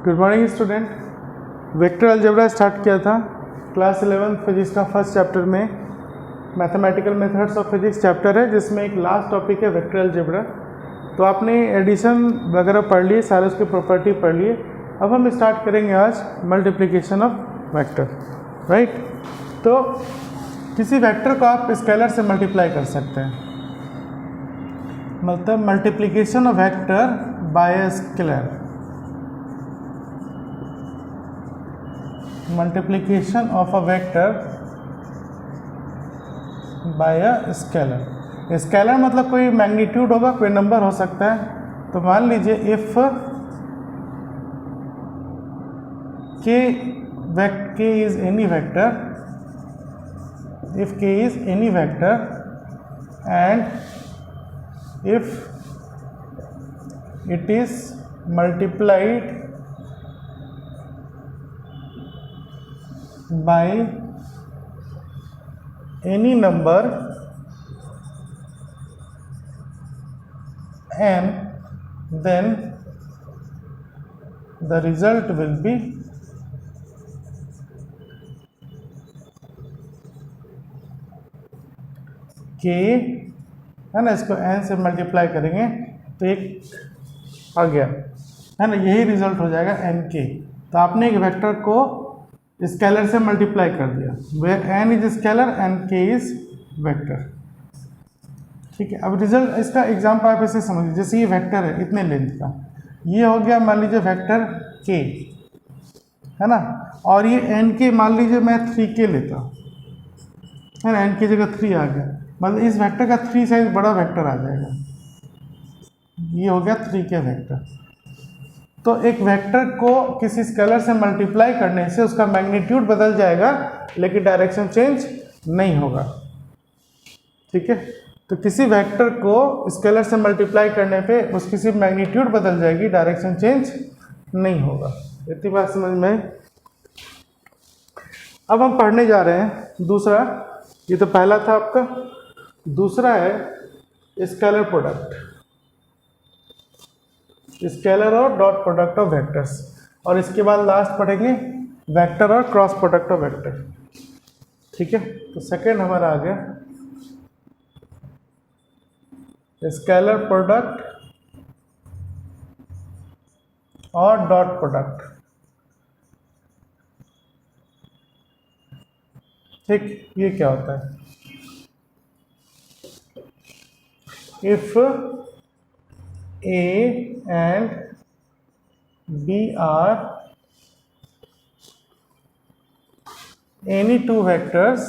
Good morning student. Vector algebra start किया था class 11 physics का फर्स्ट चैप्टर में। Mathematical methods of physics chapter है जिसमें एक लास्ट टॉपिक है वेक्टर अलजेब्रा। तो आपने एडिशन वगैरह पढ़ लिए, सारे उसके प्रॉपर्टी पढ़ लिए। अब हम स्टार्ट करेंगे आज मल्टीप्लिकेशन ऑफ वेक्टर, राइट। तो किसी वेक्टर को आप स्केलर से मल्टीप्लाई कर सकते हैं, मतलब multiplication of vector by a scalar, multiplication of a vector by a scalar. Scalar मतलब कोई मैग्नीट्यूड होगा, कोई नंबर हो सकता है। तो मान लीजिए if k is any vector, if k is any vector and if it is multiplied by any number n, then the result will be k, है ना। इसको n से मल्टीप्लाई करेंगे तो एक आ गया, है ना, यही रिजल्ट हो जाएगा n k। तो आपने एक वेक्टर को स्केलर से मल्टीप्लाई कर दिया, where n is scalar and k is vector, ठीक है। अब रिजल्ट इसका एग्जाम्पल आप ऐसे समझिए, जैसे ये वेक्टर है इतने लेंथ का, ये हो गया मान लीजिए वेक्टर k, है ना। और ये n k मान लीजिए मैं 3k लेता हूँ, है ना, n की जगह 3 आ गया, मतलब इस वेक्टर का 3 साइज बड़ा वेक्टर आ जाएगा। ये हो गया 3k वेक्टर। तो एक वेक्टर को किसी स्केलर से मल्टीप्लाई करने से उसका मैग्नीट्यूड बदल जाएगा लेकिन डायरेक्शन चेंज नहीं होगा, ठीक है। तो किसी वेक्टर को स्केलर से मल्टीप्लाई करने पे उसकी सिर्फ मैग्नीट्यूड बदल जाएगी, डायरेक्शन चेंज नहीं होगा। इतनी बात समझ में। अब हम पढ़ने जा रहे हैं दूसरा, ये तो पहला था आपका, दूसरा है स्केलर प्रोडक्ट, स्केलर और डॉट प्रोडक्ट ऑफ वेक्टर्स, और इसके बाद लास्ट पढ़ेंगे वेक्टर और क्रॉस प्रोडक्ट ऑफ वेक्टर, ठीक है। तो सेकेंड हमारा आ गया स्केलर प्रोडक्ट और डॉट प्रोडक्ट, ठीक। ये क्या होता है? If A and B are any two vectors,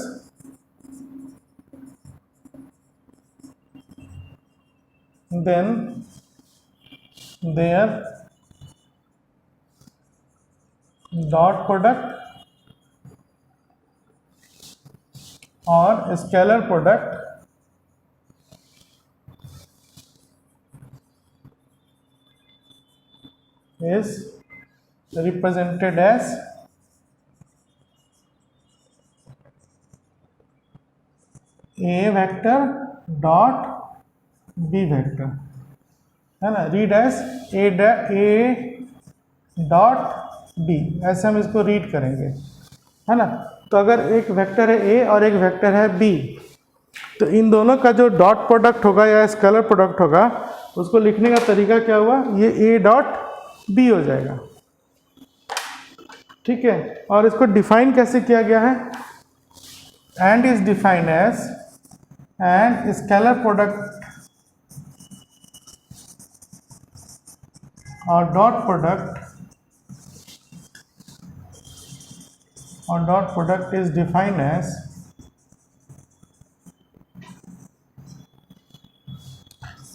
then their dot product or scalar product is represented as A vector dot B vector, है ना। Read as A dot B, ऐसे हम इसको रीड करेंगे, है ना। तो अगर एक वेक्टर है A और एक वेक्टर है B, तो इन दोनों का जो डॉट प्रोडक्ट होगा या स्केलर प्रोडक्ट होगा, उसको लिखने का तरीका क्या हुआ, ये A डॉट B हो जाएगा, ठीक है। और इसको डिफाइन कैसे किया गया है? And is define as and scalar product और dot product is define as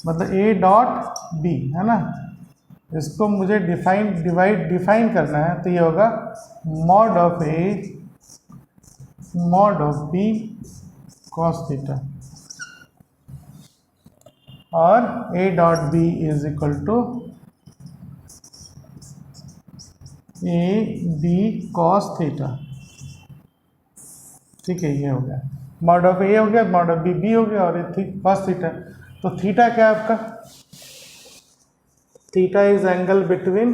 मतलब A डॉट B, है ना। इसको मुझे डिफाइन करना है, तो ये होगा mod of A mod of B cos theta, और A dot B is equal to A B cos theta, ठीक है। ये हो गया मॉड ऑफ A हो गया, मॉड ऑफ B हो गया, और ये cos थीटा। तो थीटा क्या है आपका? Theta is angle between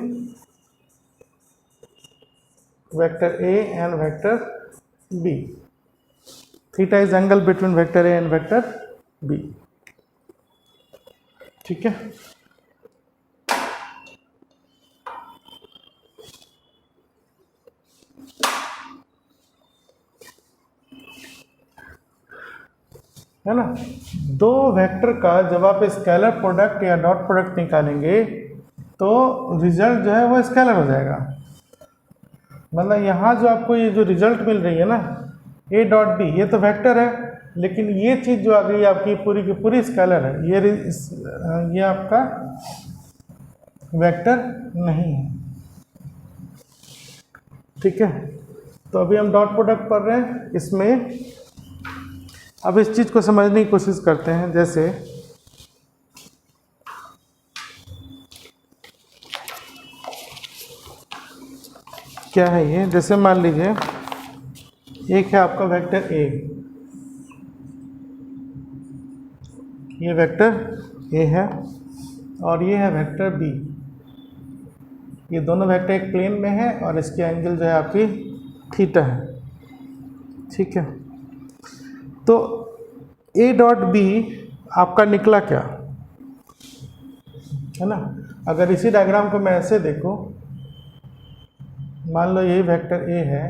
vector A and vector B. Theta is angle between vector A and vector B. ठीक है, है ना। दो वेक्टर का जब आप स्केलर प्रोडक्ट या डॉट प्रोडक्ट निकालेंगे तो रिजल्ट जो है वो स्केलर हो जाएगा। मतलब यहाँ जो आपको ये जो रिजल्ट मिल रही है ना ए डॉट बी, ये तो वेक्टर है, लेकिन ये चीज़ जो आ गई आपकी पूरी की पूरी स्केलर है। ये आपका वेक्टर नहीं है। ठीक है, तो अभी हम डॉट प्रोडक्ट पढ़ रहे हैं इसमें। अब इस चीज़ को समझने की कोशिश करते हैं। जैसे क्या है ये, जैसे मान लीजिए एक है आपका वेक्टर ए, ये वेक्टर ए है और ये है वेक्टर बी। ये दोनों वेक्टर एक प्लेन में है और इसकी एंगल जो है आपकी थीटा है। ठीक है, तो ए डॉट बी आपका निकला क्या, है ना। अगर इसी डायग्राम को मैं ऐसे देखूं, मान लो ये वेक्टर ए है,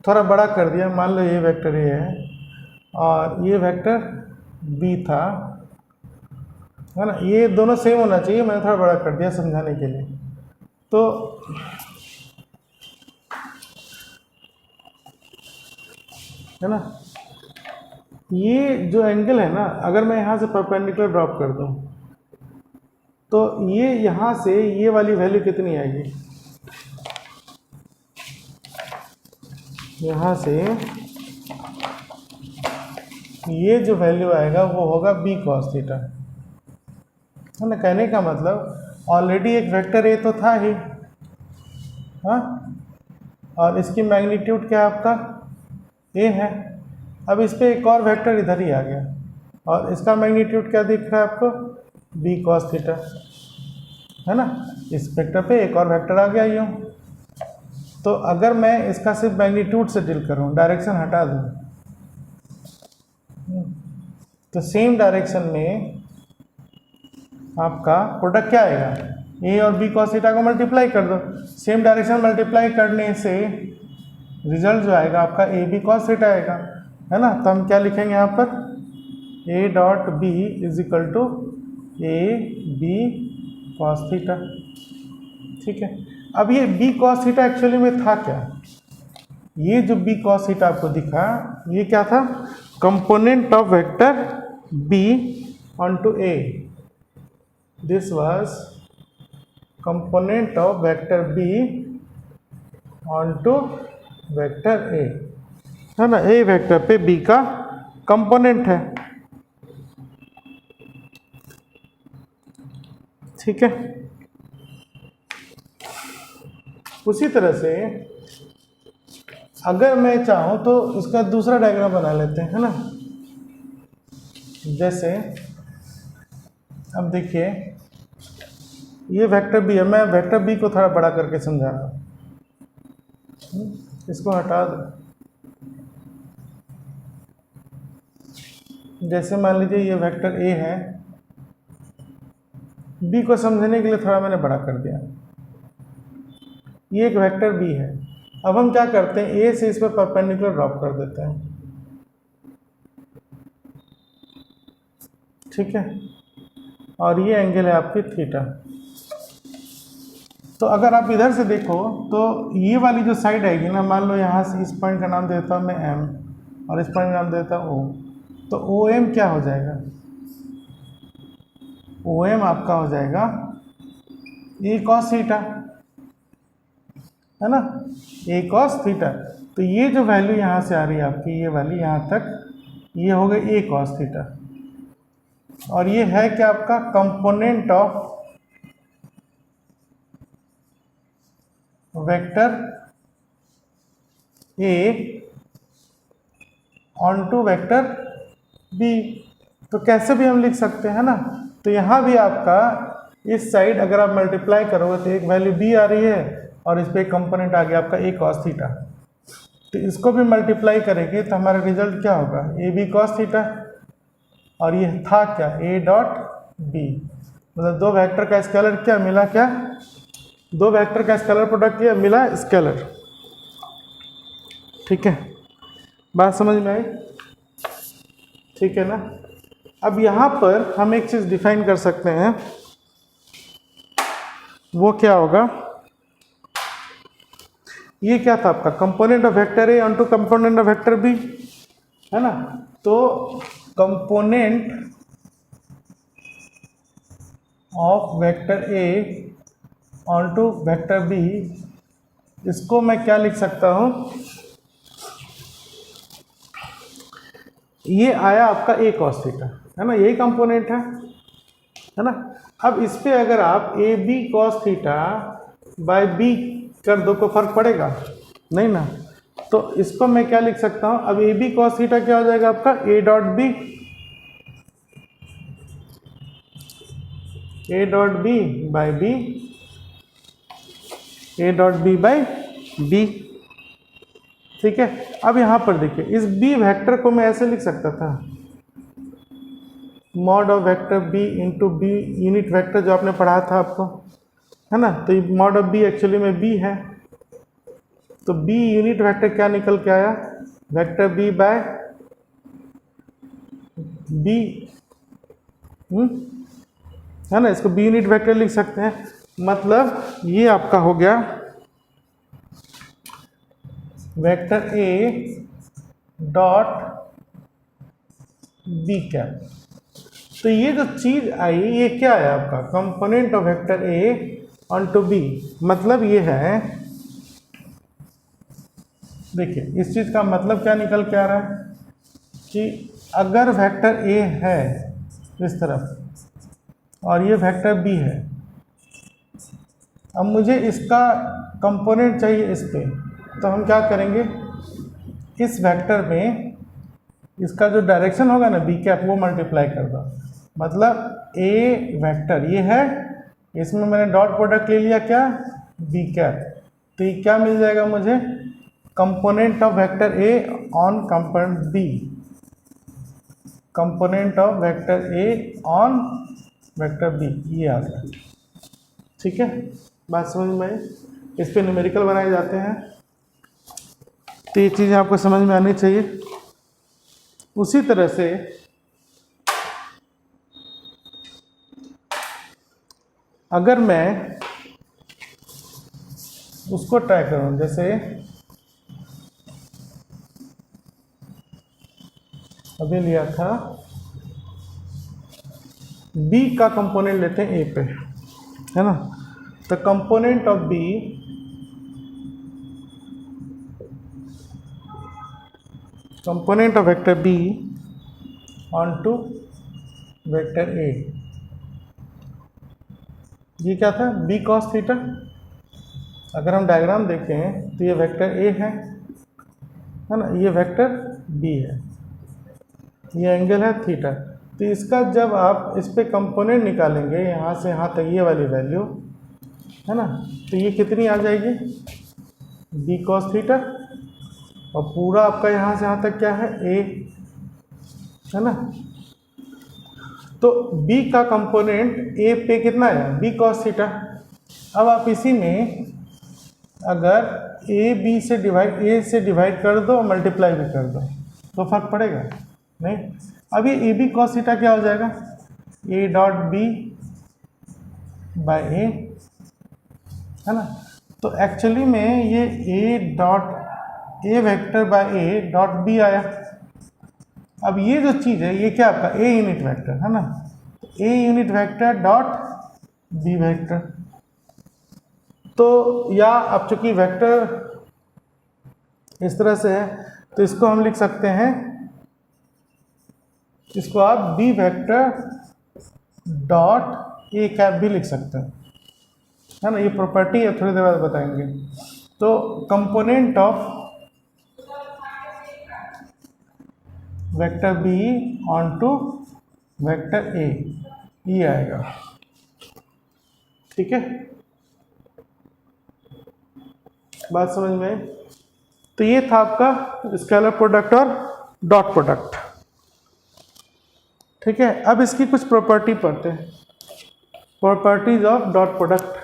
थोड़ा बड़ा कर दिया, मान लो ये वेक्टर ए है और ये वेक्टर बी था, है ना। ये दोनों सेम होना चाहिए, मैंने थोड़ा बड़ा कर दिया समझाने के लिए। तो है ना, ये जो एंगल है ना, अगर मैं यहाँ से परपेंडिकुलर ड्रॉप कर दूँ तो ये यहाँ से ये वाली वैल्यू कितनी आएगी, यहाँ से ये जो वैल्यू आएगा वो होगा बी कॉस थीटा, है ना। कहने का मतलब ऑलरेडी एक वेक्टर ए तो था ही, हाँ, और इसकी मैग्नीट्यूड क्या आपका ए है। अब इस पे एक और वेक्टर इधर ही आ गया और इसका मैग्नीट्यूड क्या दिख रहा है आपको, बी कॉस थीटा, है ना। इस वेक्टर पे एक और वेक्टर आ गया यूँ। तो अगर मैं इसका सिर्फ मैग्नीट्यूड से डील करूँ, डायरेक्शन हटा दूँ, तो सेम डायरेक्शन में आपका प्रोडक्ट क्या आएगा, ए और बी कॉस थीटा को मल्टीप्लाई कर दो। सेम डायरेक्शन मल्टीप्लाई करने से रिजल्ट जो आएगा आपका ए बी कॉस थीटा आएगा, है ना। तो हम क्या लिखेंगे यहाँ पर, A dot B is equal to A B cos theta. ठीक है, अब ये बी कॉस थीटा एक्चुअली में था क्या, ये जो बी कॉस थीटा आपको दिखा ये क्या था, component of vector B onto A. This was component of vector B onto vector A, है ना। ए वेक्टर पे बी का कंपोनेंट है। ठीक है, उसी तरह से अगर मैं चाहूँ तो इसका दूसरा डायग्राम बना लेते हैं, है ना। जैसे अब देखिए ये वेक्टर बी है, मैं वेक्टर बी को थोड़ा बड़ा करके समझा रहा हूँ, इसको हटा दो। जैसे मान लीजिए ये वेक्टर ए है, बी को समझने के लिए थोड़ा मैंने बड़ा कर दिया। ये एक वेक्टर बी है। अब हम क्या करते हैं, ए से इस पर परपेंडिकुलर ड्रॉप कर देते हैं। ठीक है, और ये एंगल है आपकी थीटा। तो अगर आप इधर से देखो तो ये वाली जो साइड आएगी ना, मान लो यहाँ से इस पॉइंट का नाम देता हूँ मैं एम और इस पॉइंट का नाम देता हूँ ओ, तो ओ एम क्या हो जाएगा, ओ एम आपका हो जाएगा ए कॉस थीटा, है ना, ए कॉस थीटा। तो ये जो वैल्यू यहाँ से आ रही है आपकी, ये वाली यहाँ तक, ये हो गई ए कॉस थीटा। और ये है क्या आपका component of vector A onto vector B. तो कैसे भी हम लिख सकते हैं ना। तो यहाँ भी आपका इस साइड अगर आप मल्टीप्लाई करोगे तो एक वैल्यू बी आ रही है और इस पे एक कंपोनेंट आ गया आपका ए कॉस थीटा। तो इसको भी मल्टीप्लाई करेंगे तो हमारा रिजल्ट क्या होगा, ए बी कॉस थीटा, और ये था क्या, ए डॉट बी। मतलब दो वेक्टर का स्केलर क्या मिला, क्या दो वेक्टर का स्केलर प्रोडक्ट किया, मिला स्केलर। ठीक है, बात समझ में आई? ठीक है ना। अब यहाँ पर हम एक चीज़ डिफाइन कर सकते हैं, वो क्या होगा, ये क्या था आपका component of vector A onto component of vector B, है ना। तो component of vector A onto vector B, इसको मैं क्या लिख सकता हूँ, ये आया आपका ए कॉस थीटा, है ना, यही कंपोनेंट है ना। अब इस पे अगर आप A B cos theta by B कर दो, को फर्क पड़ेगा नहीं ना। तो इसको मैं क्या लिख सकता हूँ, अब ए बी कॉस थीटा क्या हो जाएगा आपका, A dot B, A dot B by B, A dot B by B. ठीक है, अब यहाँ पर देखिए इस बी वेक्टर को मैं ऐसे लिख सकता था, mod of vector B into B unit vector, जो आपने पढ़ा था आपको, है ना। तो मॉड ऑफ बी एक्चुअली में बी है, तो बी यूनिट वेक्टर क्या निकल के आया, वेक्टर बी बाय बी, है ना। इसको बी यूनिट वेक्टर लिख सकते हैं। मतलब ये आपका हो गया vector A dot B cap. तो ये जो चीज आई, ये क्या है आपका component of vector A on to B. मतलब ये है, देखिए इस चीज का मतलब क्या निकल के आ रहा है कि अगर वेक्टर ए है इस तरफ और ये वेक्टर बी है, अब मुझे इसका कंपोनेंट चाहिए इस पे, तो हम क्या करेंगे, इस वेक्टर में इसका जो डायरेक्शन होगा ना बी कैप, वो मल्टीप्लाई कर दो। मतलब ए वेक्टर ये है, इसमें मैंने डॉट प्रोडक्ट ले लिया क्या, बी कैप, तो ये क्या मिल जाएगा मुझे, component of vector A on component B, component of vector A on vector B, ये आ गया। ठीक है, बात समझ में आई? इस पे न्यूमेरिकल बनाए जाते हैं, तो ये चीज़ें आपको समझ में आनी चाहिए। उसी तरह से अगर मैं उसको ट्राई करूं, जैसे अभी लिया था, बी का कंपोनेंट लेते हैं ए पे, है ना। तो component of B component of vector B on to vector A, ये क्या था, बी कॉस थीटा। अगर हम डायग्राम देखें तो ये वेक्टर ए है ना, ये वेक्टर बी है, ये एंगल है थीटा। तो इसका जब आप इस पे कंपोनेंट निकालेंगे यहाँ से यहाँ तक, ये वाली वैल्यू, है ना, तो ये कितनी आ जाएगी, बी कॉस थीटा, और पूरा आपका यहाँ से यहाँ तक क्या है, ए, है ना। तो b का कंपोनेंट a पे कितना है, b cos थीटा। अब आप इसी में अगर a से डिवाइड कर दो, मल्टीप्लाई भी कर दो, तो फर्क पड़ेगा नहीं। अब ये ए बी कॉस थीटा क्या हो जाएगा, a dot B by A, है ना। तो एक्चुअली में ये a vector by A dot B आया। अब ये जो चीज़ है, ये क्या आपका ए यूनिट वेक्टर, है ना, A unit vector dot B vector. तो या अब चूंकि वेक्टर इस तरह से है, तो इसको हम लिख सकते हैं, इसको आप B vector dot A cap भी लिख सकते हैं, है ना। ये प्रॉपर्टी है, थोड़ी देर बाद बताएंगे। तो component of vector B on to vector A, ये आएगा। ठीक है, बात समझ में आई? तो ये था आपका स्केलर प्रोडक्ट और डॉट प्रोडक्ट। ठीक है, अब इसकी कुछ प्रॉपर्टी पढ़ते हैं, properties of dot product.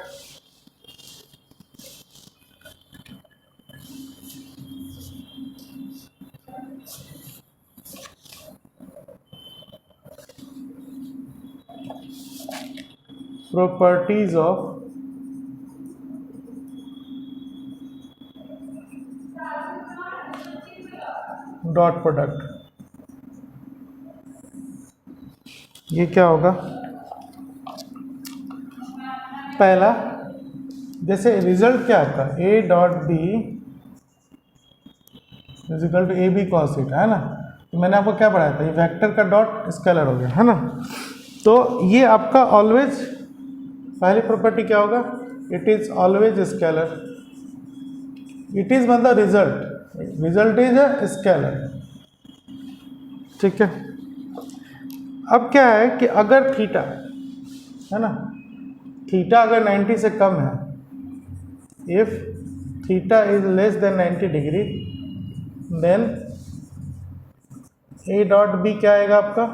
Properties of dot product. ये क्या होगा? पहला, जैसे रिजल्ट क्या आता है, A dot B is equal to A B cos theta, है ना। तो मैंने आपको क्या पढ़ाया था, ये वेक्टर का डॉट स्केलर हो गया, है ना। तो ये आपका ऑलवेज, पहली प्रॉपर्टी क्या होगा, it is always scalar. It is मतलब result, result is a scalar. ठीक है, अब क्या है कि अगर थीटा, है ना, थीटा अगर 90 से कम है, if theta is less than 90 degree, then A dot B क्या आएगा आपका,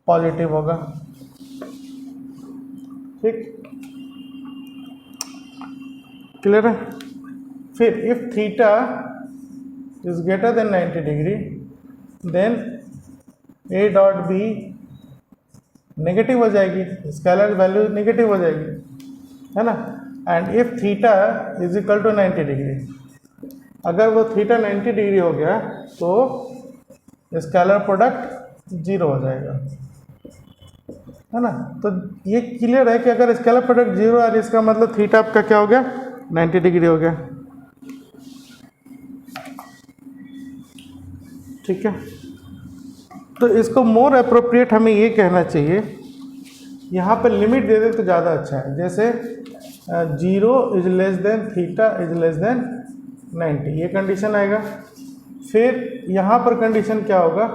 पॉजिटिव होगा। ठीक, क्लियर है। फिर if theta is greater than 90 degree, then A dot B negative हो जाएगी, स्केलर वैल्यू नेगेटिव हो जाएगी, है ना। And if theta is equal to 90 degree, अगर वो थीटा 90 डिग्री हो गया तो स्केलर प्रोडक्ट 0 हो जाएगा, है ना। तो ये क्लियर है कि अगर स्केलर प्रोडक्ट 0 है, इसका मतलब थीटा आपका क्या हो गया, 90 डिग्री हो गया। ठीक है, तो इसको मोर अप्रोप्रिएट हमें ये कहना चाहिए, यहाँ पर लिमिट दे दे तो ज़्यादा अच्छा है। जैसे 0 is less then theta is less than 90, ये कंडीशन आएगा। फिर यहाँ पर कंडीशन क्या होगा,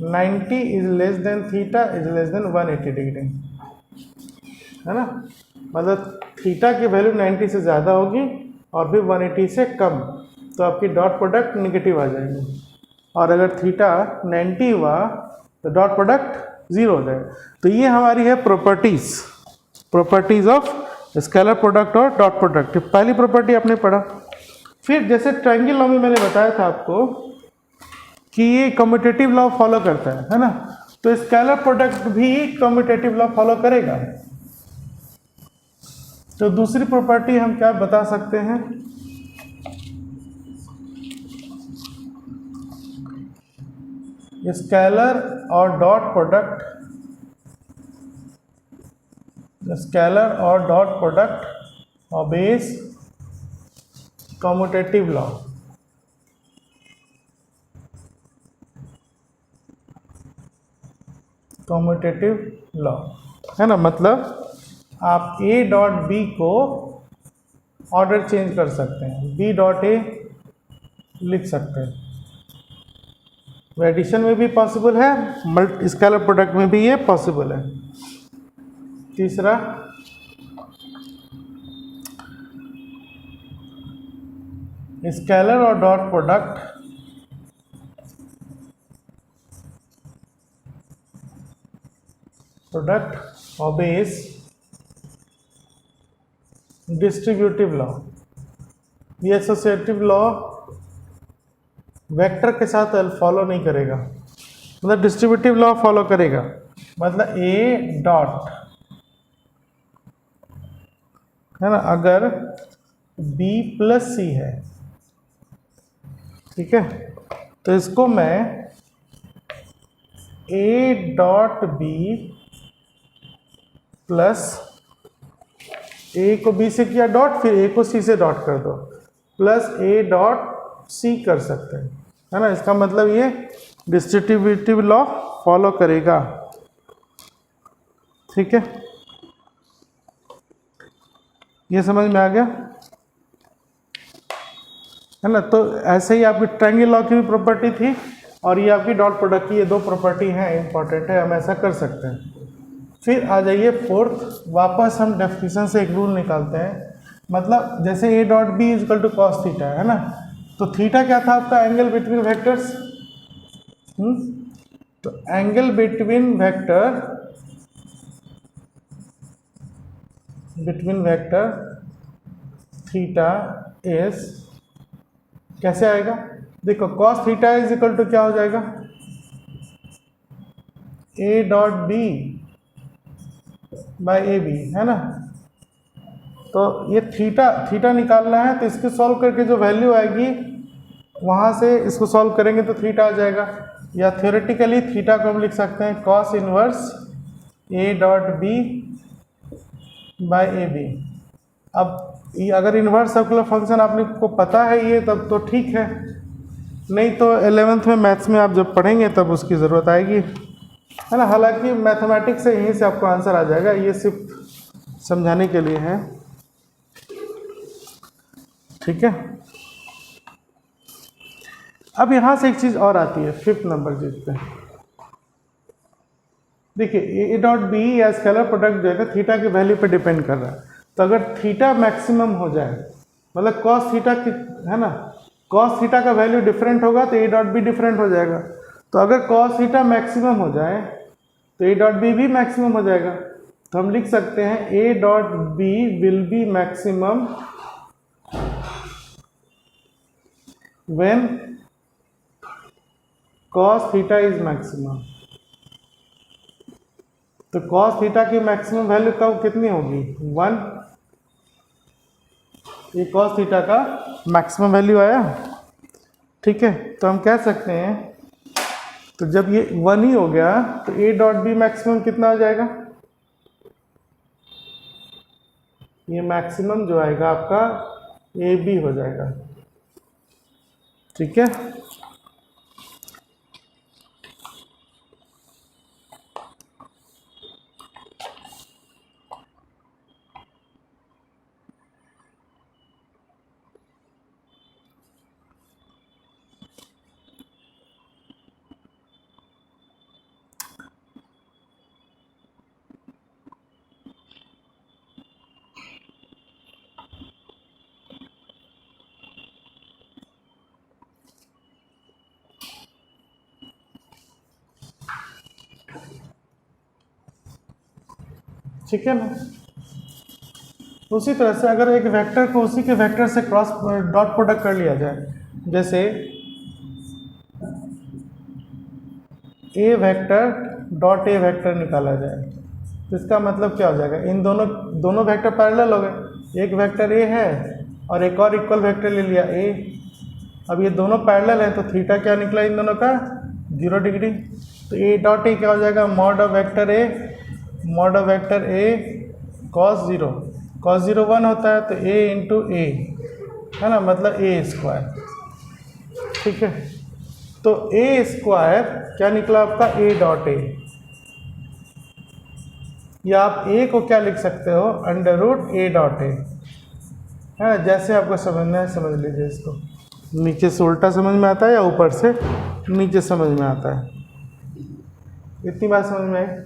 90 is less then theta is less then 180 degree, है ना। मतलब थीटा की वैल्यू 90 से ज़्यादा होगी और फिर 180 से कम, तो आपकी डॉट प्रोडक्ट नेगेटिव आ जाएगी। और अगर थीटा 90 हुआ तो डॉट प्रोडक्ट 0 हो जाएगा। तो ये हमारी है properties, properties of scalar product और डॉट प्रोडक्ट। पहली प्रॉपर्टी आपने पढ़ा। फिर जैसे ट्रायंगल लॉ में मैंने बताया था आपको कि ये कम्यूटेटिव लॉ फॉलो करता है ना। तो स्केलर प्रोडक्ट भी कम्यूटेटिव लॉ फॉलो करेगा। तो दूसरी प्रॉपर्टी हम क्या बता सकते हैं, स्केलर और डॉट प्रोडक्ट, स्केलर और dot product obeys commutative law. Commutative law, है ना। मतलब आप ए डॉट बी को ऑर्डर चेंज कर सकते हैं, बी डॉट ए लिख सकते हैं। एडिशन में भी पॉसिबल है, स्केलर प्रोडक्ट में भी ये पॉसिबल है। तीसरा, स्केलर और dot product obeys distributive law. ये एसोसिएटिव लॉ वेक्टर के साथ फॉलो नहीं करेगा, मतलब डिस्ट्रीब्यूटिव लॉ फॉलो करेगा। मतलब ए डॉट, है ना, अगर बी प्लस सी है, ठीक है, तो इसको मैं ए डॉट बी प्लस ए को बी से किया डॉट, फिर ए को सी से डॉट कर दो, प्लस ए डॉट सी कर सकते हैं, है ना। इसका मतलब ये डिस्ट्रीब्यूटिव लॉ फॉलो करेगा। ठीक है, ये समझ में आ गया, है ना। तो ऐसे ही आपकी ट्रायंगल लॉ की भी प्रॉपर्टी थी और ये आपकी डॉट प्रोडक्ट की, ये दो प्रॉपर्टी हैं, इंपॉर्टेंट है, हम ऐसा कर सकते हैं। फिर आ जाइए फोर्थ, वापस हम डेफिनेशन से एक रूल निकालते हैं मतलब जैसे A dot B is equal to cos theta है ना, तो थीटा क्या था आपका, एंगल बिटवीन वेक्टर्स। तो angle between vector theta is, कैसे आएगा, देखो cos theta is equal to क्या हो जाएगा, A dot B by A B, है ना। तो ये थीटा निकालना है, तो इसको सॉल्व करके जो वैल्यू आएगी वहाँ से इसको सॉल्व करेंगे तो थीटा आ जाएगा, या थ्योरेटिकली थीटा को हम लिख सकते हैं cos inverse A dot B by A B. अब ये अगर इन्वर्स सर्कुलर फंक्शन आपने को पता है ये, तब तो ठीक है, नहीं तो 11th में मैथ्स में आप जब पढ़ेंगे तब उसकी ज़रूरत आएगी, है ना। हालांकि मैथमेटिक्स से यहीं से आपको आंसर आ जाएगा, ये सिर्फ समझाने के लिए है, ठीक है। अब यहाँ से एक चीज़ और आती है 5th नंबर चीज पे। देखिए ए डॉट बी या स्केलर प्रोडक्ट जो है थीटा की वैल्यू पे डिपेंड कर रहा है, तो अगर थीटा मैक्सिमम हो जाए, मतलब कॉस थीटा की, है ना, कॉस थीटा का वैल्यू डिफरेंट होगा तो ए डॉट बी डिफरेंट हो जाएगा। तो अगर कॉस थीटा मैक्सिमम हो जाए तो ए डॉट बी भी मैक्सिमम हो जाएगा। तो हम लिख सकते हैं A dot B will be maximum when cos theta is maximum. तो कॉस थीटा की मैक्सिमम वैल्यू कब कितनी होगी, 1। ये कॉस थीटा का मैक्सिमम वैल्यू आया, ठीक है। तो हम कह सकते हैं, तो जब ये 1 ही हो गया तो ए डॉट बी मैक्सिमम कितना आ जाएगा, ये मैक्सिमम जो आएगा आपका ए बी हो जाएगा, ठीक है। ठीक है ना। उसी तरह से अगर एक वेक्टर को उसी के वेक्टर से क्रॉस डॉट प्रोडक्ट कर लिया जाए, जैसे ए वेक्टर डॉट ए वेक्टर निकाला जाए, तो इसका मतलब क्या हो जाएगा, इन दोनों वेक्टर पैरेलल हो गए, एक वेक्टर ए है और एक और इक्वल वेक्टर ले लिया ए। अब ये दोनों पैरेलल हैं तो थीटा क्या निकला इन दोनों का, 0 डिग्री। तो ए डॉट ए क्या हो जाएगा, mod of vector A cos 0, cos 0 1 होता है, तो ए इंटू ए, है ना, मतलब ए स्क्वायर, ठीक है। तो ए स्क्वायर क्या निकला आपका, ए डॉट ए, या आप ए को क्या लिख सकते हो, under root A dot A, है ना। जैसे आपको समझना है समझ लीजिए इसको, नीचे से उल्टा समझ में आता है या ऊपर से नीचे समझ में आता है, इतनी बात समझ में आई।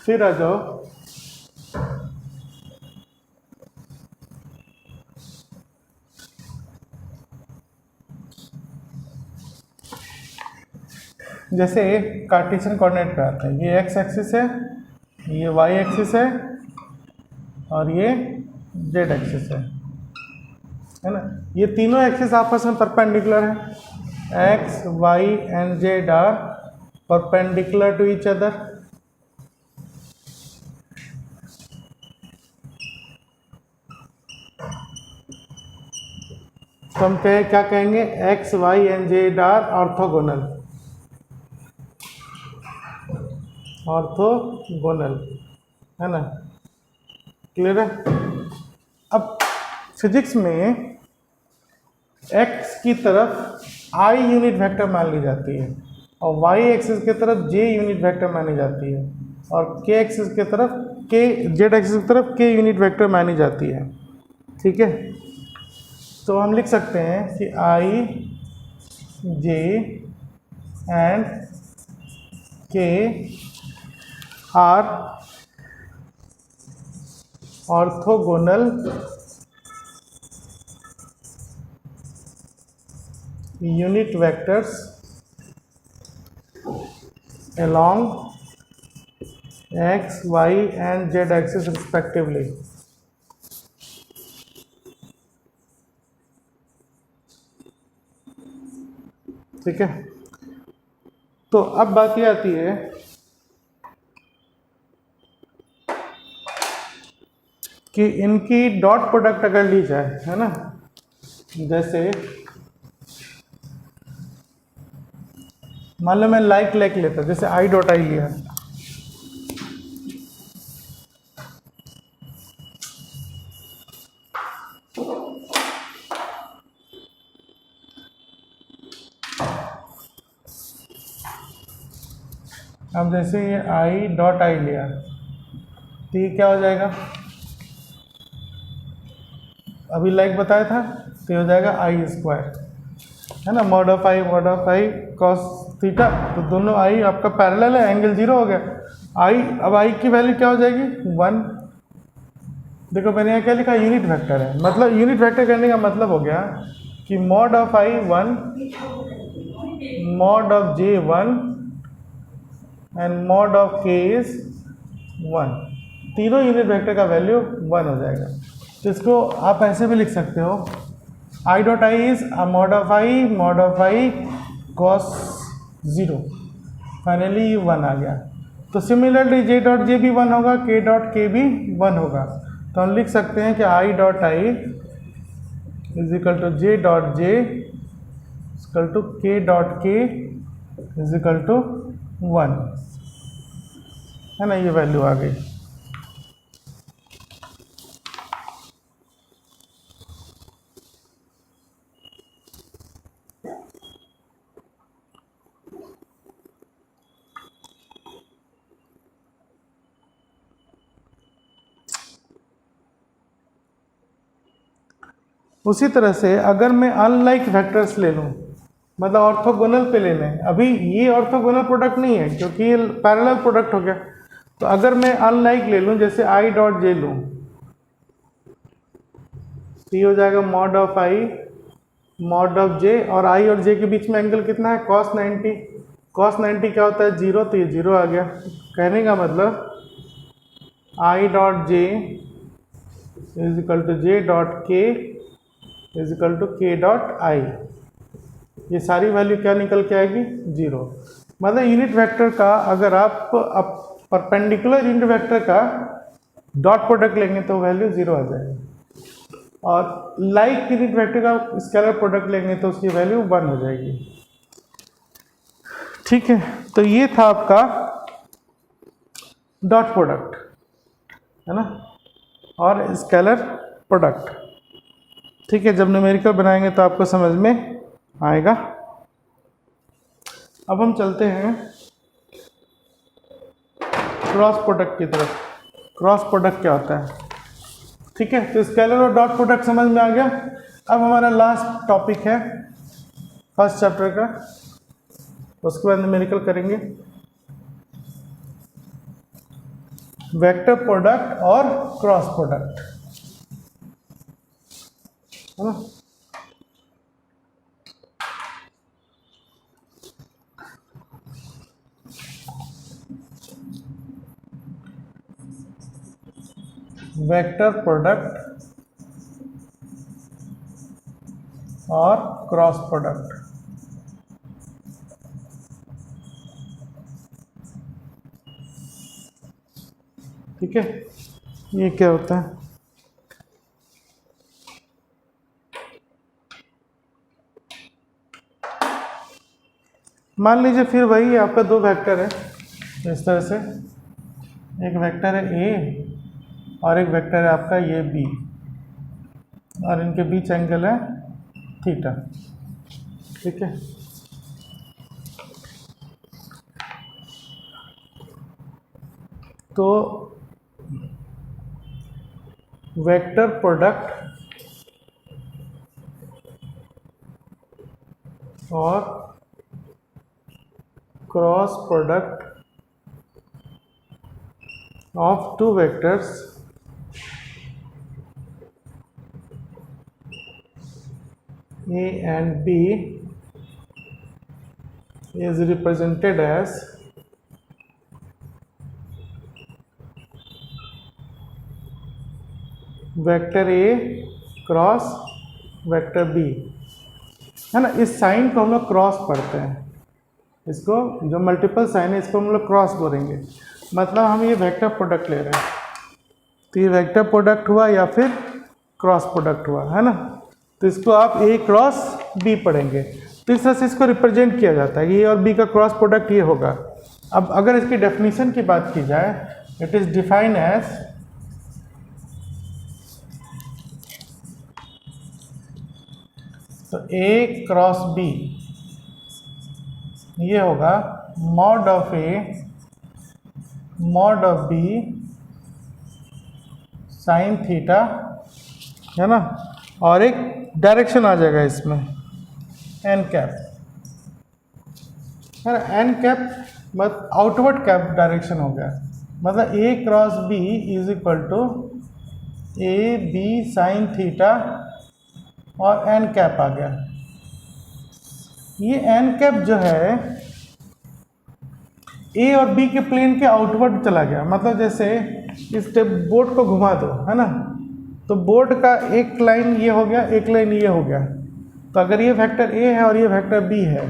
फिर आ जाओ जैसे कार्टेशियन कोऑर्डिनेट पे आते हैं, ये एक्स एक्सिस है, ये वाई एक्सिस है और ये जेड एक्सिस है ना। ये तीनों एक्सिस आपस में परपेंडिकुलर है, x y and z are perpendicular to each other. तो हम क्या कहेंगे, x y and z are orthogonal, है ना, क्लियर है। अब फिजिक्स में x की तरफ i यूनिट वेक्टर मान ली जाती है और y एक्सिस की तरफ j यूनिट वेक्टर मानी जाती है और k एक्सिस की तरफ z एक्सिस की तरफ k यूनिट वेक्टर मानी जाती है, ठीक है। तो हम लिख सकते हैं कि i j and k are orthogonal unit vectors along x, y and z axis respectively। ठीक है, तो अब बात ये आती है कि इनकी डॉट प्रोडक्ट अगर ली जाए, है ना, जैसे मान लो मैं लाइक लेता, जैसे आई डॉट आई लिया, अब जैसे ये आई डॉट आई लिया तो ये क्या हो जाएगा, अभी लाइक बताया था, तो ये हो जाएगा आई स्क्वायर, है ना, mod of I cos theta, तो दोनों आई आपका पैरेलल है, एंगल 0 हो गया। आई, अब आई की वैल्यू क्या हो जाएगी 1। देखो मैंने यहाँ क्या लिखा, यूनिट वेक्टर है, मतलब यूनिट वेक्टर करने का मतलब हो गया कि mod of I 1, mod of J 1 and mod of के इज 1, तीनों यूनिट वेक्टर का वैल्यू 1 हो जाएगा। तो इसको आप ऐसे भी लिख सकते हो, आई dot i is mod of I cos 0, finally 1 आ गया। तो सिमिलरली जे डॉट जे भी 1 होगा, के डॉट के भी 1 होगा, तो हम लिख सकते हैं कि i dot i is equal to j dot j equal to k dot k is equal to 1, है ना, ये वैल्यू आ गई। उसी तरह से अगर मैं अनलाइक वेक्टर्स ले लूँ, मतलब ऑर्थोगोनल पे ले लें, अभी ये ऑर्थोगोनल प्रोडक्ट नहीं है क्योंकि ये पैरेलल प्रोडक्ट हो गया, तो अगर मैं अनलाइक ले लूँ, जैसे आई डॉट जे लूँ, तो ये हो जाएगा mod of I mod of J, और आई और जे के बीच में एंगल कितना है, cos 90। cos 90 क्या होता है 0, तो ये 0 आ गया। कहने का मतलब i dot j is equal to j dot k is equal to k dot i, ये सारी वैल्यू क्या निकल के आएगी 0। मतलब यूनिट वेक्टर का अगर आप परपेंडिकुलर यूनिट वेक्टर का डॉट प्रोडक्ट लेंगे तो वैल्यू 0 आ जाएगी, और लाइक यूनिट वेक्टर का स्केलर प्रोडक्ट लेंगे तो उसकी वैल्यू 1 हो जाएगी। ठीक है, तो ये था आपका डॉट प्रोडक्ट, है ना, और स्केलर प्रोडक्ट। ठीक है, जब न्यूमेरिकल बनाएंगे तो आपको समझ में आएगा। अब हम चलते हैं क्रॉस प्रोडक्ट की तरफ। क्रॉस प्रोडक्ट क्या होता है? ठीक है, तो स्केलर और डॉट प्रोडक्ट समझ में आ गया। अब हमारा लास्ट टॉपिक है फर्स्ट चैप्टर का, उसके बाद न्यूमेरिकल करेंगे, वेक्टर प्रोडक्ट और क्रॉस प्रोडक्ट, है ना। वेक्टर प्रोडक्ट और क्रॉस प्रोडक्ट। ठीक है, ये क्या होता है? मान लीजिए फिर वही आपका दो वेक्टर है इस तरह से, एक वेक्टर है ए और एक वेक्टर है आपका ये बी, और इनके बीच एंगल है थीटा। ठीक है, तो वेक्टर प्रोडक्ट और cross product of two vectors A and B is represented as vector A cross vector B, है ना। इस साइन को हम लोग क्रॉस पढ़ते हैं, इसको जो मल्टीपल साइन है इसको हम लोग क्रॉस बोलेंगे। मतलब हम ये वेक्टर प्रोडक्ट ले रहे हैं, तो ये वेक्टर प्रोडक्ट हुआ या फिर क्रॉस प्रोडक्ट हुआ, है ना। तो इसको आप ए क्रॉस बी पढ़ेंगे। तो इस तरह से इसको रिप्रेजेंट किया जाता है कि ए और बी का क्रॉस प्रोडक्ट ये होगा। अब अगर इसकी डेफिनेशन की बात की जाए, इट इज़ डिफाइन एज तो ए क्रॉस बी ये होगा mod of A mod of B sine theta, है ना। और एक डायरेक्शन आ जाएगा इसमें एन कैप, है ना। एन कैप मतलब आउटवर्ड कैप डायरेक्शन हो गया। मतलब A cross B is equal to A B sine theta और एन कैप आ गया। ये एन कैप जो है ए और बी के प्लेन के आउटवर्ड चला गया। मतलब जैसे इस बोर्ड को घुमा दो, है ना, तो बोर्ड का एक लाइन ये हो गया, एक लाइन ये हो गया। तो अगर ये वेक्टर ए है और ये वेक्टर बी है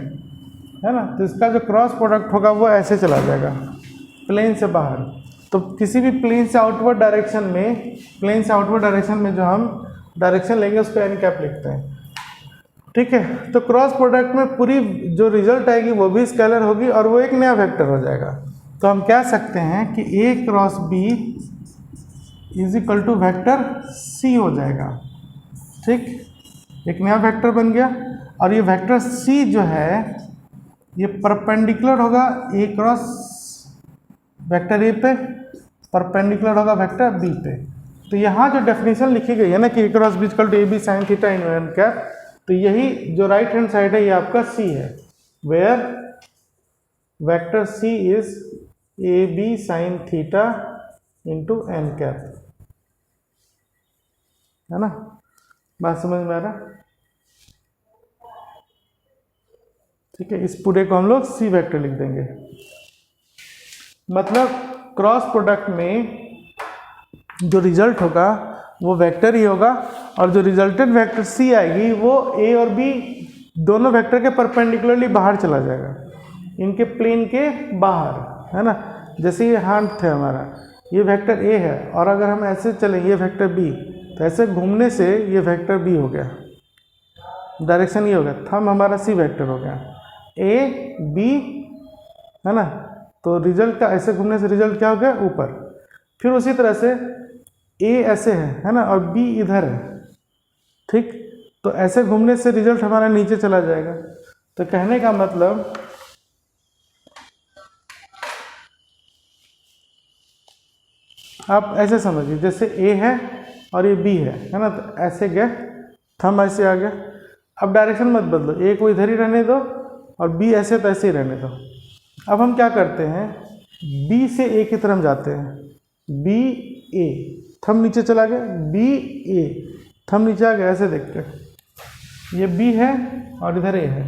ना, तो इसका जो क्रॉस प्रोडक्ट होगा वो ऐसे चला जाएगा प्लेन से बाहर। तो किसी भी प्लेन से आउटवर्ड डायरेक्शन में जो हम डायरेक्शन लेंगे उसको एन कैप लिखते हैं, ठीक है। तो क्रॉस प्रोडक्ट में पूरी जो रिजल्ट आएगी वो भी स्केलर होगी और वो एक नया वेक्टर हो जाएगा। तो हम कह सकते हैं कि A cross B is equal to vector C हो जाएगा, ठीक। एक नया वेक्टर बन गया। और ये वेक्टर सी जो है ये परपेंडिकुलर होगा ए क्रॉस वेक्टर ए पे, परपेंडिकुलर होगा वेक्टर बी पे। तो यहाँ जो डेफिनेशन लिखी गई है ना कि A cross B equal to A B sine theta in N cap, तो यही जो राइट हैंड साइड है ये आपका सी है, where vector C is A B sine theta into n cap, है ना। बात समझ में आ रहा, ठीक है। इस पूरे को हम लोग सी वेक्टर लिख देंगे। मतलब क्रॉस प्रोडक्ट में जो रिजल्ट होगा वो वेक्टर ही होगा और जो रिजल्टेंट वेक्टर सी आएगी वो ए और बी दोनों वेक्टर के परपेंडिकुलरली बाहर चला जाएगा, इनके प्लेन के बाहर, है ना। जैसे ये हाथ है हमारा, ये वेक्टर ए है और अगर हम ऐसे चलें ये वेक्टर बी, तो ऐसे घूमने से ये वेक्टर बी हो गया, डायरेक्शन ये हो गया। थंब हमारा सी वेक्टर हो गया, ए बी, है ना। तो रिजल्ट का ऐसे घूमने से रिजल्ट क्या हो गया, ऊपर। फिर उसी तरह से ए ऐसे है ना, और बी इधर है, ठीक। तो ऐसे घूमने से रिजल्ट हमारा नीचे चला जाएगा। तो कहने का मतलब आप ऐसे समझिए, जैसे ए है और ये बी है ना, तो ऐसे गए, थंब ऐसे आ गया। अब डायरेक्शन मत बदलो, ए को इधर ही रहने दो और बी ऐसे तो ऐसे ही रहने दो। अब हम क्या करते हैं, बी से ए की तरफ जाते हैं, बी ए, थंब नीचे चला गया, बी ए, थंब नीचे आ गया। ऐसे देखते हैं, ये बी है और इधर ए है,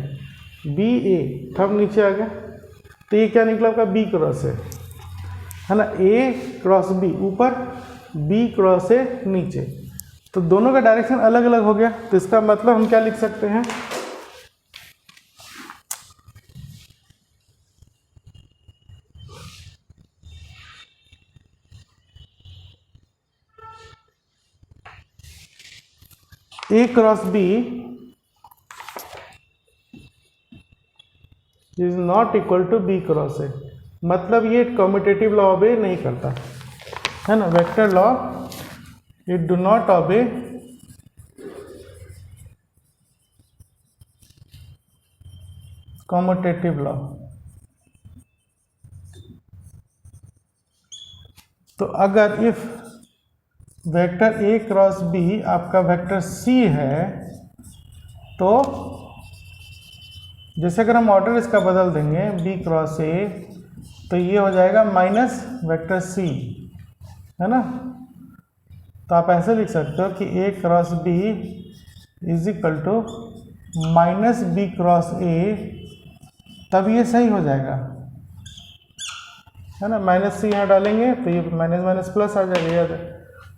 बी ए, थंब नीचे आ गया। तो ये क्या निकला आपका, बी क्रॉस है ना, ए क्रॉस बी ऊपर, बी क्रॉस ए नीचे। तो दोनों का डायरेक्शन अलग अलग हो गया। तो इसका मतलब हम क्या लिख सकते हैं, A cross B is not equal to B cross A. मतलब ये कम्यूटेटिव लॉ ऑबे नहीं करता, है ना। Vector law it do not obey commutative law. तो अगर if vector A cross B आपका वेक्टर सी है, तो जैसे अगर हम ऑर्डर इसका बदल देंगे बी क्रॉस ए, तो ये हो जाएगा माइनस वेक्टर सी, है ना। तो आप ऐसे लिख सकते हो कि A cross B is equal to minus B cross A, तब ये सही हो जाएगा, है ना। माइनस सी यहाँ डालेंगे तो ये माइनस माइनस प्लस आ जाएगा, याद है,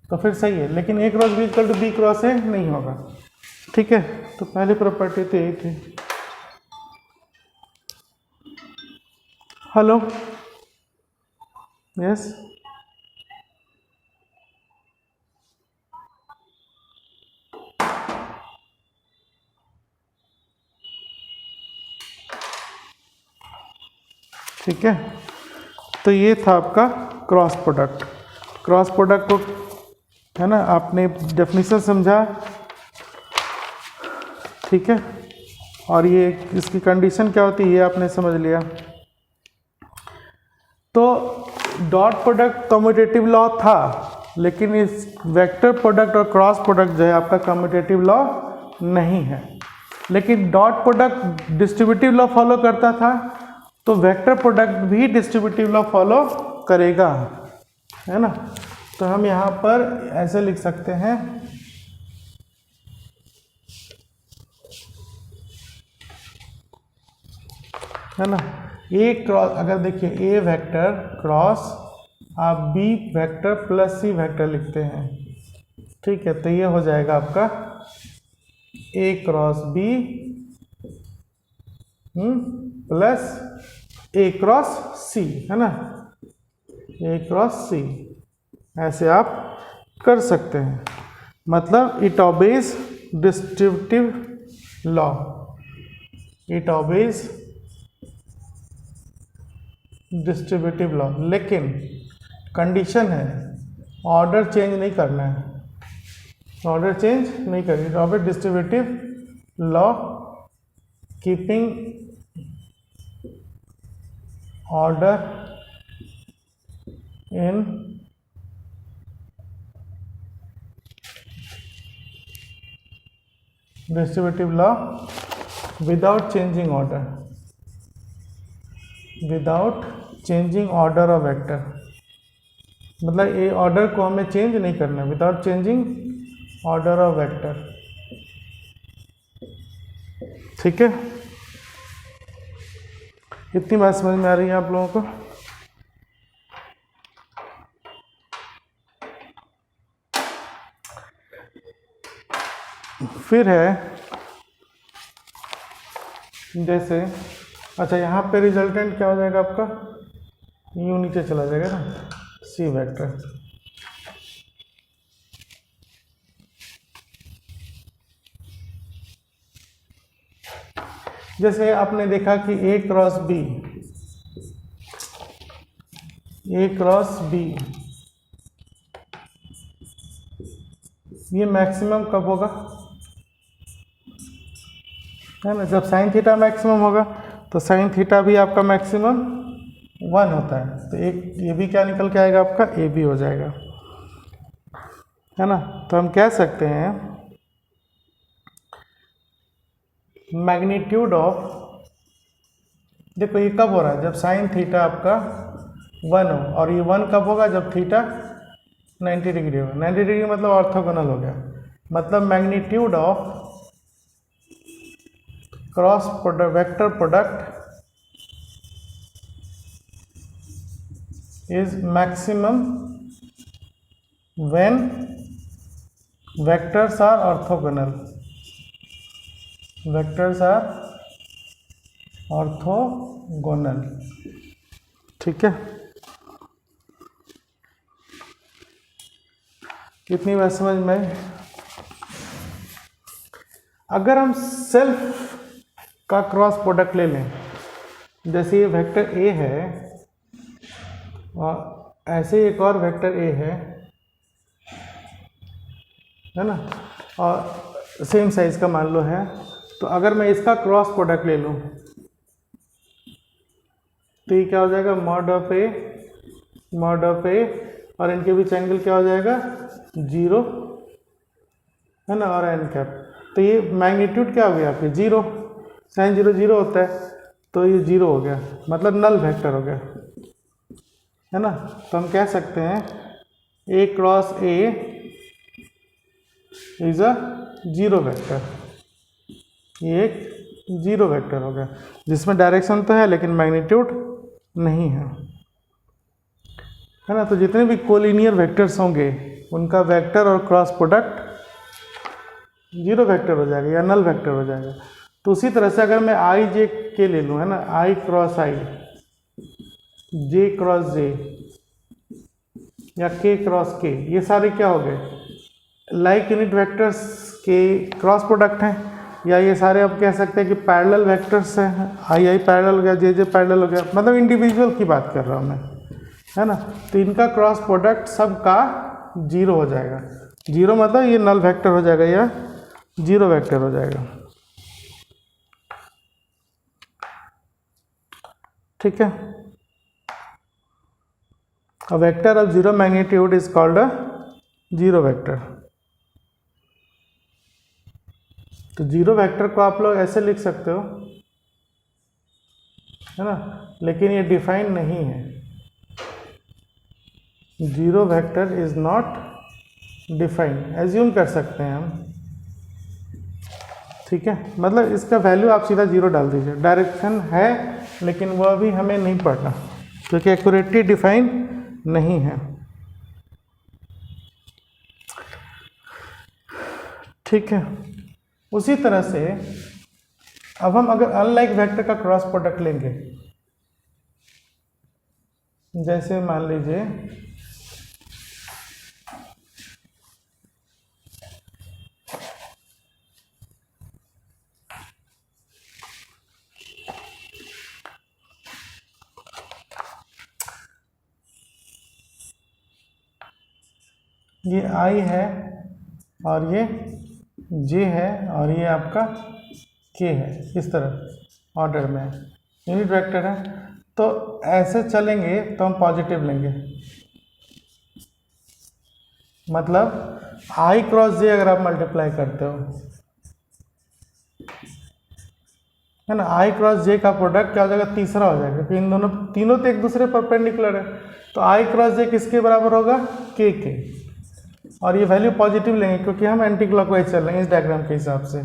तो फिर सही है। लेकिन A cross B equal to B cross A नहीं होगा, ठीक है। तो पहली प्रॉपर्टी तो यही थी। हेलो, यस, ठीक है। तो ये था आपका क्रॉस प्रोडक्ट। क्रॉस प्रोडक्ट को, है ना, आपने डेफिनेशन समझा, ठीक है। और ये इसकी कंडीशन क्या होती है ये आपने समझ लिया। तो डॉट प्रोडक्ट कम्यूटेटिव लॉ था, लेकिन इस वेक्टर प्रोडक्ट और क्रॉस प्रोडक्ट जो है आपका कम्यूटेटिव लॉ नहीं है। लेकिन dot product distributive law follow करता था, तो वेक्टर प्रोडक्ट भी डिस्ट्रीब्यूटिव लॉ फॉलो करेगा, है ना। तो हम यहाँ पर ऐसे लिख सकते हैं, है ना, ए क्रॉस, अगर देखिए ए वेक्टर क्रॉस आप B vector plus C vector लिखते हैं, ठीक है। तो ये हो जाएगा आपका ए क्रॉस बी प्लस ए क्रॉस सी, है ना, ए क्रॉस सी, ऐसे आप कर सकते हैं। मतलब it obeys distributive law, it obeys distributive law. लेकिन कंडीशन है ऑर्डर चेंज नहीं करना है, ऑर्डर चेंज नहीं करना, it obeys distributive law keeping order in distributive law without changing order, without changing order of vector. मतलब ये ऑर्डर को हमें चेंज नहीं करना, without changing order of vector, ठीक है। इतनी बात समझ में आ रही है आप लोगों को? फिर है जैसे, अच्छा यहाँ पे रिजल्टेंट क्या हो जाएगा आपका, यूँ नीचे चला जाएगा ना, सी वेक्टर। जैसे आपने देखा कि A cross B, A cross B ये मैक्सिमम कब होगा, है ना, जब साइन थीटा मैक्सिमम होगा। तो साइन थीटा भी आपका मैक्सिमम 1 होता है, तो एक ये भी क्या निकल के आएगा आपका, ए बी हो जाएगा, है ना। तो हम कह सकते हैं मैग्नीट्यूड ऑफ, देखो ये कब हो रहा है, जब साइन थीटा आपका 1 हो, और ये 1 कब होगा, जब थीटा 90 डिग्री हो। 90 डिग्री मतलब ऑर्थोगोनल हो गया। मतलब magnitude of cross product vector product is maximum when vectors are orthogonal, vectors are orthogonal, ठीक है। कितनी बात समझ में आई? अगर हम सेल्फ का क्रॉस प्रोडक्ट ले लें, जैसे ये वेक्टर ए है और ऐसे एक और वेक्टर ए है ना, और सेम साइज का मान लो है, तो अगर मैं इसका क्रॉस प्रोडक्ट ले लूँ तो ये क्या हो जाएगा, मॉड ऑफ ए, और इनके बीच एंगल क्या हो जाएगा, 0, है ना, और एन कैप। तो ये मैग्नीट्यूड क्या हो गया आपके, 0, साइन 0 0 होता है, तो ये 0 हो गया, मतलब नल वेक्टर हो गया, है ना। तो हम कह सकते हैं A cross A is a zero vector, ये एक जीरो वेक्टर हो गया जिसमें डायरेक्शन तो है लेकिन मैग्नीट्यूड नहीं है ना। तो जितने भी कोलिनियर वेक्टर्स होंगे उनका वेक्टर और क्रॉस प्रोडक्ट जीरो वेक्टर हो जाएगा या नल वेक्टर हो जाएगा। तो उसी तरह से अगर मैं आई जे के ले लूँ, है ना, आई क्रॉस आई, जे क्रॉस जे या के क्रॉस के, ये सारे क्या हो गए, लाइक यूनिट वेक्टर्स के क्रॉस प्रोडक्ट हैं, या ये सारे आप कह सकते हैं कि पैरेलल वेक्टर्स हैं, आई आई पैरेलल हो गया, जे जे पैरेलल हो गया, मतलब इंडिविजुअल की बात कर रहा हूँ मैं, है ना। तो इनका क्रॉस प्रोडक्ट सबका जीरो हो जाएगा। जीरो मतलब ये नल वेक्टर हो जाएगा या जीरो वेक्टर हो जाएगा, ठीक है। A vector of zero magnitude is called a zero vector। तो जीरो वेक्टर को आप लोग ऐसे लिख सकते हो, है ना, लेकिन ये डिफाइन नहीं है। Zero vector is not defined, assume कर सकते हैं हम, ठीक है। मतलब इसका वैल्यू आप सीधा जीरो डाल दीजिए, डायरेक्शन है लेकिन वो अभी हमें नहीं पढ़ना क्योंकि एक्यूरेटली डिफाइन नहीं है, ठीक है। उसी तरह से अब हम अगर अनलाइक वेक्टर का क्रॉस प्रोडक्ट लेंगे, जैसे मान लीजिए ये आई है और ये जे है और ये आपका के है, इस तरह ऑर्डर में यूनिट वेक्टर है। तो ऐसे चलेंगे तो हम पॉजिटिव लेंगे, मतलब आई क्रॉस जे अगर आप मल्टीप्लाई करते हो, है ना, आई क्रॉस जे का प्रोडक्ट क्या हो जाएगा, तीसरा हो जाएगा क्योंकि इन दोनों तीनों तो एक दूसरे परपेंडिकुलर है। तो आई क्रॉस जे किसके बराबर होगा, के, और ये वैल्यू पॉजिटिव लेंगे क्योंकि हम एंटी क्लॉकवाइज चल रहे हैं इस डायग्राम के हिसाब से।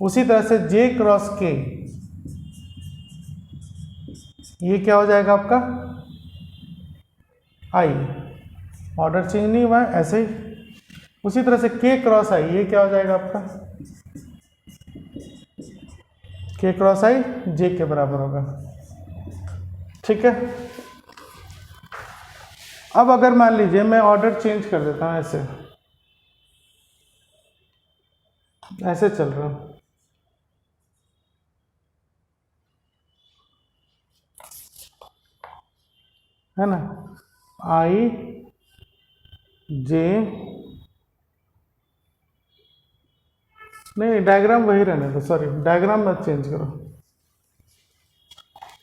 उसी तरह से जे क्रॉस के, ये क्या हो जाएगा आपका आई, ऑर्डर चेंज नहीं हुआ है ऐसे ही। उसी तरह से के क्रॉस आई, ये क्या हो जाएगा आपका के क्रॉस आई जे के बराबर होगा, ठीक है। अब अगर मान लीजिए मैं ऑर्डर चेंज कर देता हूं, ऐसे चल रहा हूं, है ना, आई जे, नहीं डायग्राम वही रहने दो, सॉरी डायग्राम मत चेंज करो,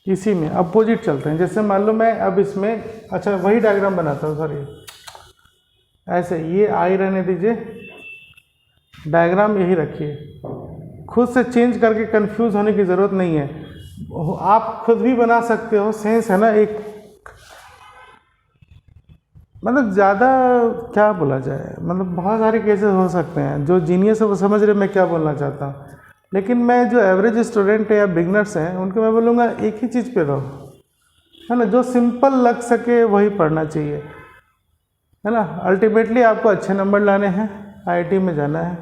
इसी में अपोजिट चलते हैं। जैसे मान लो मैं अब इसमें, अच्छा वही डायग्राम बनाता हूँ, सॉरी ऐसे, ये आई रहने दीजिए, डायग्राम यही रखिए, खुद से चेंज करके कंफ्यूज होने की ज़रूरत नहीं है, आप खुद भी बना सकते हो, सेंस है ना, एक मतलब ज़्यादा क्या बोला जाए, मतलब बहुत सारे केसेस हो सकते हैं, जो जीनियस है वो समझ रहे मैं क्या बोलना चाहता हूँ, लेकिन मैं जो एवरेज स्टूडेंट है या बिगनर्स हैं उनको मैं बोलूँगा एक ही चीज़ पे रहो, है ना, जो सिंपल लग सके वही पढ़ना चाहिए, है ना। अल्टीमेटली आपको अच्छे नंबर लाने हैं, आईआईटी में जाना है,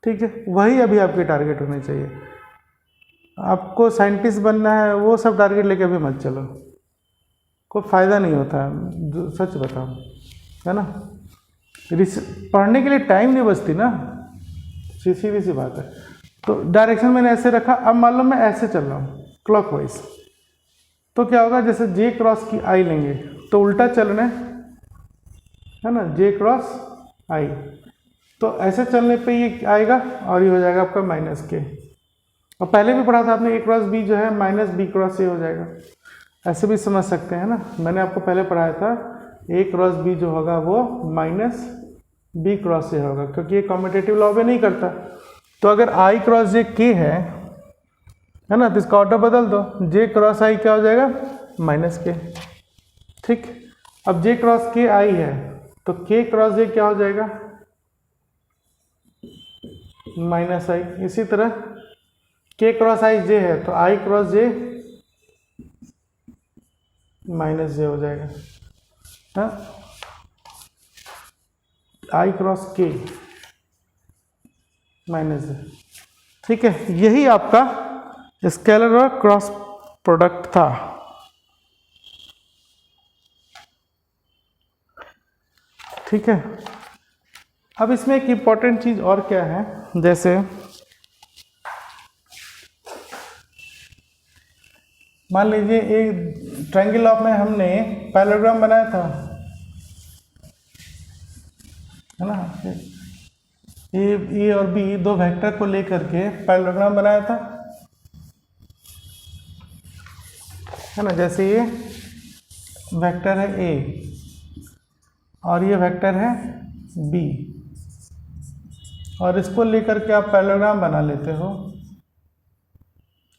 ठीक है, वही अभी आपके टारगेट होने चाहिए। आपको साइंटिस्ट बनना है वो सब टारगेट लेके अभी मत चलो, कोई फ़ायदा नहीं होता, जो सच बताओ, है ना। पढ़ने के लिए टाइम नहीं बचती ना, सीधी सी बात है। तो डायरेक्शन मैंने ऐसे रखा, अब मान लो मैं ऐसे चल रहा हूँ क्लॉकवाइज, तो क्या होगा, जैसे जे क्रॉस की आई लेंगे तो उल्टा चलना है ना, जे क्रॉस आई, तो ऐसे चलने पे ये आएगा और ये हो जाएगा आपका माइनस के, और पहले भी पढ़ा था आपने ए क्रॉस बी जो है माइनस बी क्रॉस ए हो जाएगा, ऐसे भी समझ सकते हैं ना, मैंने आपको पहले पढ़ाया था ए क्रॉस बी जो होगा वो माइनस बी क्रॉस ए होगा, क्योंकि ये कॉम्यूटेटिव लॉ में नहीं करता। तो अगर आई क्रॉस जे के है ना, तो इसका ऑर्डर बदल दो, जे क्रॉस आई क्या हो जाएगा, माइनस के, ठीक। अब जे क्रॉस के आई है तो k क्रॉस j क्या हो जाएगा, माइनस आई। इसी तरह k क्रॉस i j है तो i cross j minus j हो जाएगा, हाँ, i cross k minus j। ठीक है, यही आपका स्केलर और क्रॉस प्रोडक्ट था। ठीक है, अब इसमें एक इम्पॉर्टेंट चीज और क्या है, जैसे मान लीजिए एक ट्रायंगल ऑफ में हमने पैरेललोग्राम बनाया था, है ना, ए और बी दो वेक्टर को लेकर के पैरेललोग्राम बनाया था, है ना। जैसे ये वेक्टर है ए और ये वेक्टर है बी, और इसको लेकर के आप पैरेललोग्राम बना लेते हो,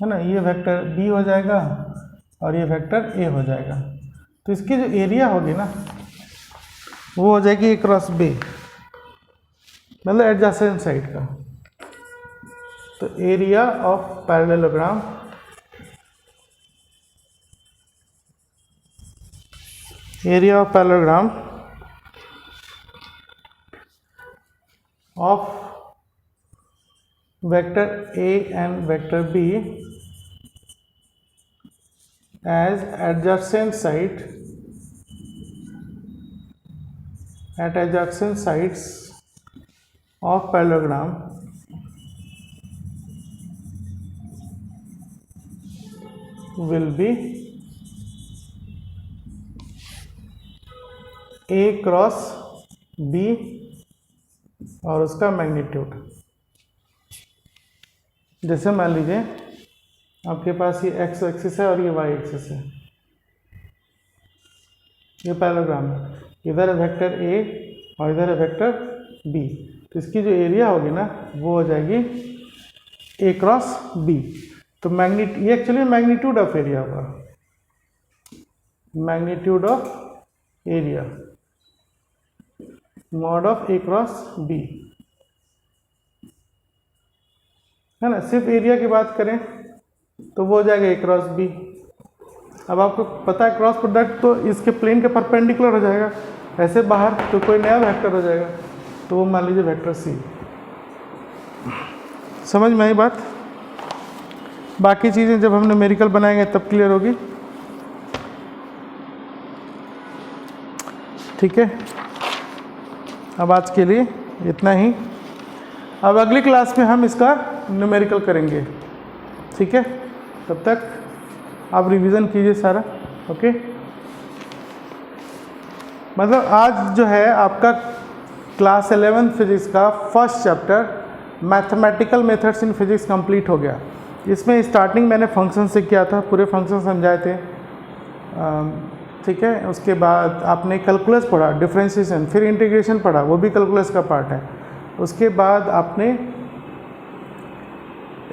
है ना। ये वेक्टर बी हो जाएगा और ये वेक्टर ए हो जाएगा। तो इसकी जो एरिया होगी ना वो हो जाएगी ए क्रॉस बी, मतलब एडजेसेंट साइड का। तो area of parallelogram of vector A and vector B as adjacent side at adjacent sides of parallelogram will be A cross B और उसका मैग्नीट्यूड। जैसे मान लीजिए आपके पास ये एक्स एक्सिस है और ये वाई एक्सिस है, ये पैरेललोग्राम है, इधर है वेक्टर ए और इधर है वेक्टर बी। तो इसकी जो एरिया होगी ना वो हो जाएगी ए क्रॉस बी। तो ये एक्चुअली मैग्नीट्यूड ऑफ एरिया होगा, magnitude of area mod of A cross B, है ना। सिर्फ एरिया की बात करें तो वो हो जाएगा ए क्रॉस बी। अब आपको पता है क्रॉस प्रोडक्ट तो इसके प्लेन के परपेंडिकुलर हो जाएगा, ऐसे बाहर तो कोई नया वेक्टर हो जाएगा, तो वो मान लीजिए वेक्टर सी। समझ में आई बात? बाकी चीज़ें जब हम न्यूमेरिकल बनाएंगे तब क्लियर होगी। ठीक है, अब आज के लिए इतना ही। अब अगली क्लास में हम इसका न्यूमेरिकल करेंगे। ठीक है, तब तक आप रिवीजन कीजिए सारा। ओके, मतलब आज जो है आपका क्लास 11 फिजिक्स का first chapter mathematical methods in physics complete हो गया। इसमें स्टार्टिंग मैंने फंक्शन से किया था, पूरे फंक्शन समझाए थे। ठीक है, उसके बाद आपने कैलकुलस पढ़ा, डिफरेंशिएशन, फिर इंटीग्रेशन पढ़ा, वो भी कैलकुलस का पार्ट है। उसके बाद आपने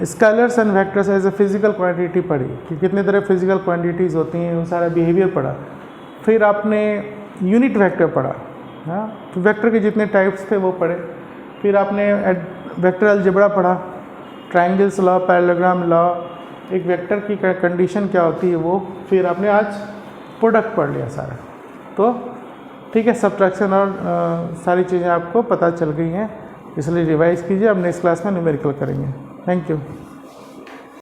scalars and vectors as a physical quantity पढ़ी कि कितने तरह फिजिकल क्वांटिटीज़ होती हैं, उन सारा बिहेवियर पढ़ा। फिर आपने यूनिट वेक्टर पढ़ा, हाँ, तो वेक्टर के जितने टाइप्स थे वो पढ़े। फिर आपने वेक्टर अलजेब्रा पढ़ा, ट्रायंगल्स लॉ, पैरेललोग्राम लॉ, एक वेक्टर की कंडीशन क्या होती है वो। फिर आपने आज प्रोडक्ट पढ़ लिया सारा। तो ठीक है, सब्ट्रैक्शन और सारी चीज़ें आपको पता चल गई हैं, इसलिए रिवाइज कीजिए। अब नेक्स्ट क्लास में न्यूमेरिकल करेंगे। Thank you.